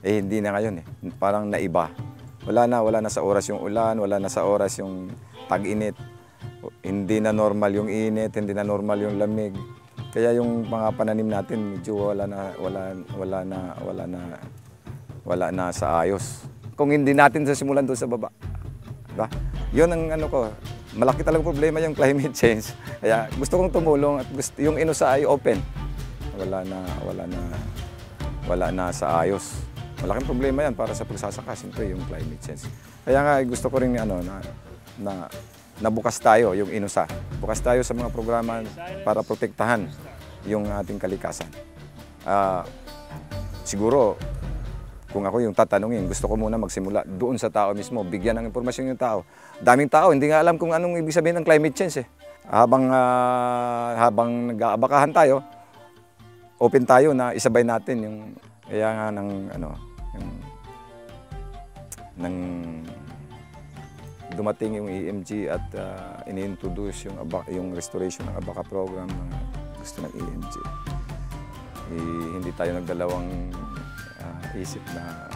Eh hindi na ngayon eh. Parang naiba. Wala na sa oras yung ulan, wala na sa oras yung tag-init. Hindi na normal yung init, hindi na normal yung lamig. Kaya yung mga pananim natin medyo wala na sa ayos. Kung hindi natin sasimulan doon sa baba. Diba? Yun ang ano ko, malaki talagang problema yung climate change. Kaya gusto kong tumulong at yung inusa ay open. Wala na sa ayos. Malaking problema yan para sa pagsasaka, siyempre yung climate change. Kaya nga gusto ko rin na bukas tayo yung inusa. Bukas tayo sa mga programa para protektahan yung ating kalikasan. Siguro, kung ako yung tatanungin, gusto ko muna magsimula doon sa tao mismo, bigyan ng impormasyon yung tao. Daming tao, hindi nga alam kung anong ibig sabihin ng climate change eh. Habang nag-aabakahan tayo, open tayo na isabay natin yung kaya nga nang dumating yung EMG at ini-introduce yung restoration ng Abaca program na gusto ng EMG. Hindi tayo nagdalawang isip na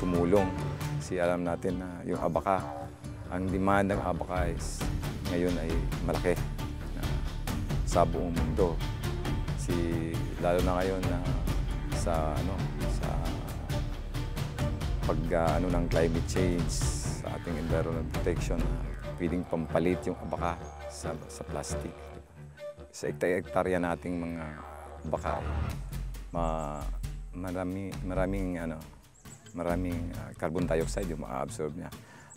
tumulong. Kasi alam natin na yung Abaca, ang demand ng Abaca is ngayon ay malaki na sa buong mundo. Lalo na ngayon na sa ng climate change, sa ating environment protection, pwedeng pampalit yung Abaca sa plastic. Sa hektarya nating mga Abaca, maraming carbon dioxide yung ma-absorb niya.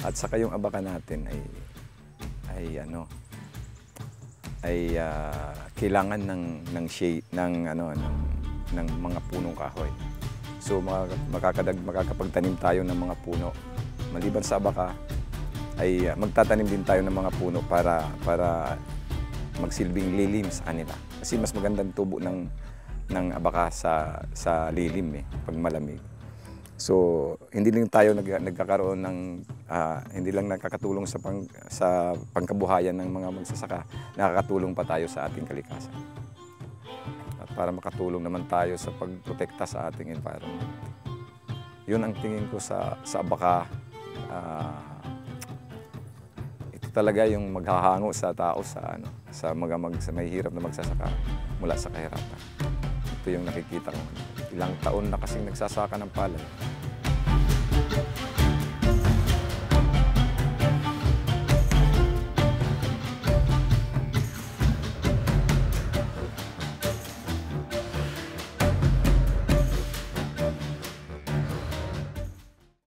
At saka yung Abaca natin ay kailangan ng shade ng mga punong kahoy. So makakapagtanim tayo ng mga puno. Maliban sa Abaca ay magtatanim din tayo ng mga puno para magsilbing lilim sa kanila. Kasi mas magandang tubo ng Abaca sa lilim pag malamig. So hindi lang tayo nagkakaroon ng hindi lang nakakatulong sa pangkabuhayan ng mga magsasaka, nakakatulong pa tayo sa ating kalikasan. At para makatulong naman tayo sa pagprotekta sa ating environment. Yun ang tingin ko sa Abaca. Ito talaga yung maghahango sa tao sa may hirap na magsasaka mula sa kahirapan. Ito yung nakikita ko. Ilang taon na kasing nagsasaka ng palay.